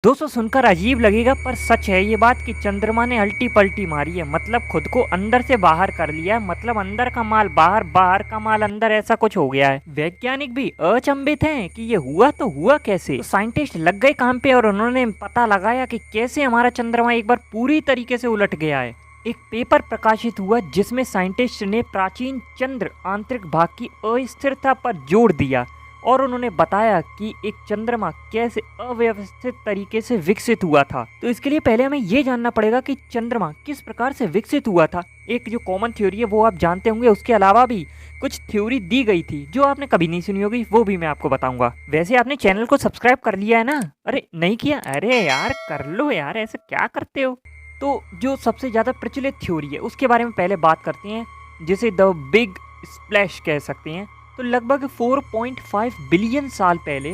दोस्तों सुनकर अजीब लगेगा पर सच है ये बात कि चंद्रमा ने अल्टी पल्टी मारी है। मतलब खुद को अंदर से बाहर कर लिया है। मतलब अंदर का माल बाहर, बाहर का माल अंदर, ऐसा कुछ हो गया है। वैज्ञानिक भी अचंभित हैं कि ये हुआ तो हुआ कैसे। तो साइंटिस्ट लग गए काम पे और उन्होंने पता लगाया कि कैसे हमारा चंद्रमा एक बार पूरी तरीके से उलट गया है। एक पेपर प्रकाशित हुआ जिसमें साइंटिस्ट ने प्राचीन चंद्र आंतरिक भाग की अस्थिरता पर जोर दिया और उन्होंने बताया कि एक चंद्रमा कैसे अव्यवस्थित तरीके से विकसित हुआ था। तो इसके लिए पहले हमें ये जानना पड़ेगा कि चंद्रमा किस प्रकार से विकसित हुआ था। एक जो कॉमन थ्योरी है वो आप जानते होंगे, उसके अलावा भी कुछ थ्योरी दी गई थी जो आपने कभी नहीं सुनी होगी, वो भी मैं आपको बताऊंगा। वैसे आपने चैनल को सब्सक्राइब कर लिया है ना? अरे नहीं किया? अरे यार कर लो यार, ऐसे क्या करते हो। तो जो सबसे ज्यादा प्रचलित थ्योरी है उसके बारे में पहले बात करते हैं, जिसे द बिग स्प्लैश कह सकते हैं। तो लगभग 4.5 बिलियन साल पहले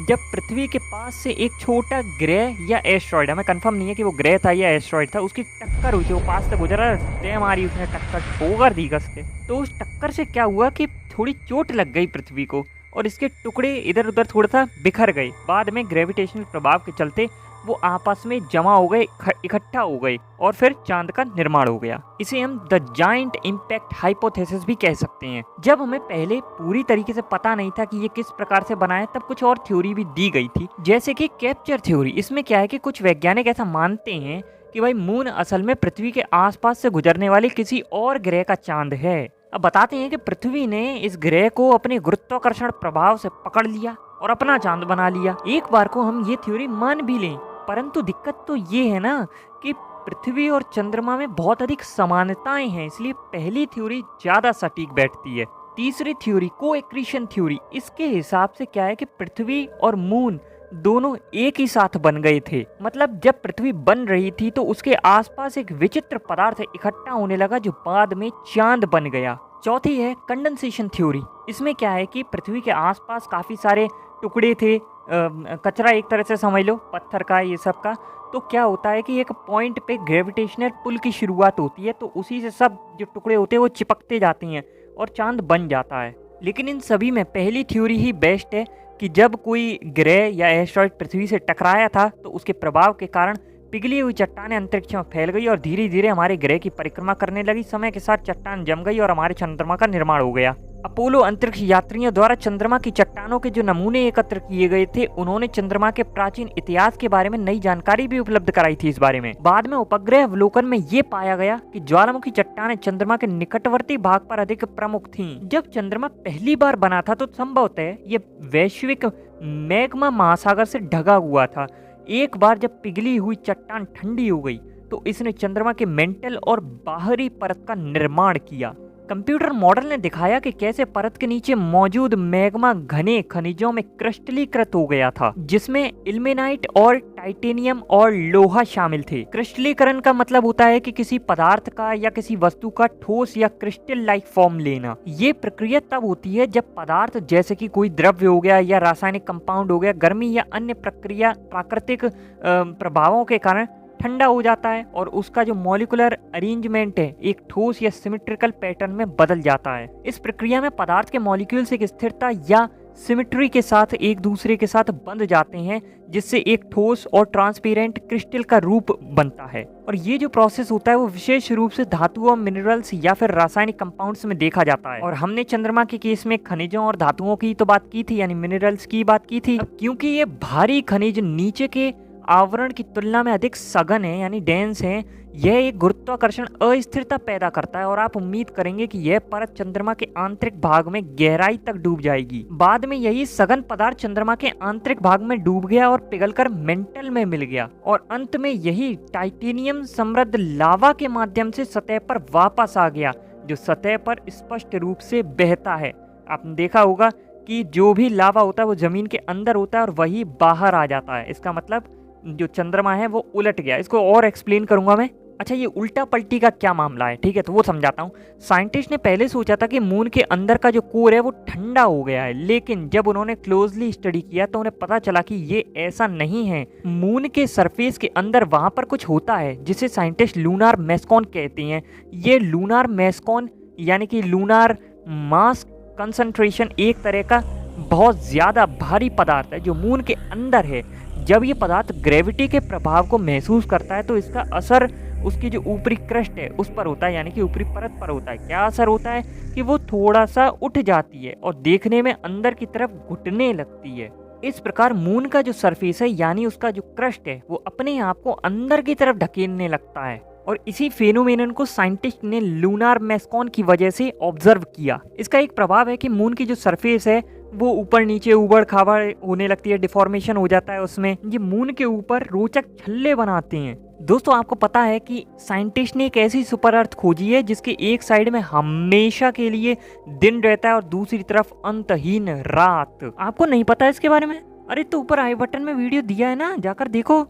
जब पृथ्वी के पास से एक छोटा ग्रह या एस्ट्रॉयड, हमें कंफर्म नहीं है कि वो ग्रह था या एस्ट्रॉयड था, उसकी टक्कर हुई थी। वो पास से गुजरा, दे मारी उसने, टक्कर ठोकर दी कस के। तो उस टक्कर से क्या हुआ कि थोड़ी चोट लग गई पृथ्वी को और इसके टुकड़े इधर उधर थोड़ा सा बिखर गए। बाद में ग्रेविटेशनल प्रभाव के चलते वो आपस में जमा हो गए, इकट्ठा हो गए और फिर चांद का निर्माण हो गया। इसे हम द जाइंट इम्पैक्ट हाइपोथेसिस भी कह सकते हैं। जब हमें पहले पूरी तरीके से पता नहीं था कि ये किस प्रकार से बना है, तब कुछ और थ्योरी भी दी गई थी, जैसे कि कैप्चर थ्योरी। इसमें क्या है कि कुछ वैज्ञानिक ऐसा मानते हैं कि भाई मून असल में पृथ्वी के आसपास से गुजरने वाले किसी और ग्रह का चांद है। अब बताते हैं कि पृथ्वी ने इस ग्रह को अपने गुरुत्वाकर्षण प्रभाव से पकड़ लिया और अपना चांद बना लिया। एक बार को हम ये थ्योरी मान भी लें, परंतु दिक्कत तो ये है ना कि पृथ्वी और चंद्रमा में बहुत अधिक समानताएं हैं, इसलिए पहली थ्योरी ज्यादा सटीक बैठती है। तीसरी थ्योरी को-एक्रीशन थ्योरी, इसके हिसाब से क्या है कि पृथ्वी और मून दोनों एक ही साथ बन गए थे। मतलब जब पृथ्वी बन रही थी तो उसके आसपास एक विचित्र पदार्थ इकट्ठा होने लगा जो बाद में चांद बन गया। चौथी है कंडेंसेशन थ्योरी। इसमें क्या है कि पृथ्वी के आसपास काफी सारे टुकड़े थे, कचरा एक तरह से समझ लो, पत्थर का, ये सब का। तो क्या होता है कि एक पॉइंट पे ग्रेविटेशनल पुल की शुरुआत होती है, तो उसी से सब जो टुकड़े होते हैं वो चिपकते जाते हैं और चांद बन जाता है। लेकिन इन सभी में पहली थ्योरी ही बेस्ट है कि जब कोई ग्रह या एस्ट्रॉयड पृथ्वी से टकराया था तो उसके प्रभाव के कारण पिघली हुई चट्टानें अंतरिक्ष में फैल गई और धीरे धीरे हमारे ग्रह की परिक्रमा करने लगी। समय के साथ चट्टान जम गई और हमारे चंद्रमा का निर्माण हो गया। अपोलो अंतरिक्ष यात्रियों द्वारा चंद्रमा की चट्टानों के जो नमूने एकत्र किए गए थे, उन्होंने चंद्रमा के प्राचीन इतिहास के बारे में नई जानकारी भी उपलब्ध कराई थी इस बारे में। बाद में उपग्रह अवलोकन में ये पाया गया कि ज्वालामुखी चट्टानें चंद्रमा के निकटवर्ती भाग पर अधिक प्रमुख थीं। जब चंद्रमा पहली बार बना था तो संभवतः ये वैश्विक मैग्मा महासागर से ढका हुआ था। एक बार जब पिघली हुई चट्टान ठंडी हो गई तो इसने चंद्रमा के मेंटल और बाहरी परत का निर्माण किया। कंप्यूटर मॉडल ने दिखाया कि कैसे परत के नीचे मौजूद मैग्मा घने खनिजों में क्रिस्टलीकृत हो गया था, जिसमें इल्मेनाइट और टाइटेनियम और लोहा शामिल थे। क्रिस्टलीकरण का मतलब होता है कि किसी पदार्थ का या किसी वस्तु का ठोस या क्रिस्टल लाइक फॉर्म लेना। ये प्रक्रिया तब होती है जब पदार्थ जैसे कि कोई द्रव्य हो गया या रासायनिक कंपाउंड हो गया, गर्मी या अन्य प्रक्रिया प्राकृतिक प्रभावों के कारण ठंडा हो जाता है और उसका जो मॉलिक्यूलर अरेंजमेंट है एक ठोस या सिमेट्रिकल पैटर्न में बदल जाता है। इस प्रक्रिया में पदार्थ के मॉलिक्यूल्स एक स्थिरता या सिमेट्री के साथ एक दूसरे के साथ बंध जाते हैं, जिससे एक ठोस और ट्रांसपेरेंट क्रिस्टल का रूप बनता है। और ये जो प्रोसेस होता है वो विशेष रूप से धातुओं, मिनरल्स या फिर रासायनिक कंपाउंड्स में देखा जाता है। और हमने चंद्रमा के केस में खनिजों और धातुओं की तो बात की थी, यानी मिनरल्स की बात की थी। क्योंकि ये भारी खनिज नीचे के आवरण की तुलना में अधिक सघन है, यानी डेंस है, यह एक गुरुत्वाकर्षण अस्थिरता पैदा करता है और आप उम्मीद करेंगे कि यह परत चंद्रमा के आंतरिक भाग में गहराई तक डूब जाएगी। बाद में यही सघन पदार्थ चंद्रमा के आंतरिक भाग में डूब गया और पिघलकर मेंटल में मिल गया और अंत में यही टाइटेनियम समृद्ध लावा के माध्यम से सतह पर वापस आ गया, जो सतह पर स्पष्ट रूप से बहता है। आपने देखा होगा कि जो भी लावा होता है वो जमीन के अंदर होता है और वही बाहर आ जाता है। इसका मतलब जो चंद्रमा है वो उलट गया। इसको और एक्सप्लेन करूंगा मैं। अच्छा, ये उल्टा पलटी का क्या मामला है, ठीक है, तो वो समझाता हूँ। साइंटिस्ट ने पहले सोचा था कि मून के अंदर का जो कोर है वो ठंडा हो गया है, लेकिन जब उन्होंने क्लोजली स्टडी किया तो उन्हें पता चला कि ये ऐसा नहीं है। मून के सरफेस के अंदर वहां पर कुछ होता है जिसे साइंटिस्ट लूनार मेस्कॉन कहते हैं। ये लूनार मेस्कॉन यानी कि लूनार मास कंसंट्रेशन एक तरह का बहुत ज्यादा भारी पदार्थ है जो मून के अंदर है, जब ये पदार्थ ग्रेविटी के प्रभाव को महसूस करता है तो इसका असर उसकी जो ऊपरी क्रस्ट है उस पर होता है, यानी कि ऊपरी परत पर होता है। क्या असर होता है कि वो थोड़ा सा उठ जाती है और देखने में अंदर की तरफ घुटने लगती है। इस प्रकार मून का जो सरफेस है यानी उसका जो क्रस्ट है वो अपने आप को अंदर की तरफ ढकेलने लगता है और इसी फेनोमेनन को साइंटिस्ट ने लूनार मैस्कॉन की वजह से ऑब्जर्व किया। इसका एक प्रभाव है कि मून की जो सरफेस है वो ऊपर नीचे उबड़ खाबड़ होने लगती है, डिफॉर्मेशन हो जाता है उसमें। ये मून के ऊपर रोचक छल्ले बनाते हैं। दोस्तों आपको पता है कि साइंटिस्ट ने एक ऐसी सुपर अर्थ खोजी है जिसके एक साइड में हमेशा के लिए दिन रहता है और दूसरी तरफ अंतहीन रात। आपको नहीं पता इसके बारे में? अरे तो ऊपर आई बटन में वीडियो दिया है ना, जाकर देखो।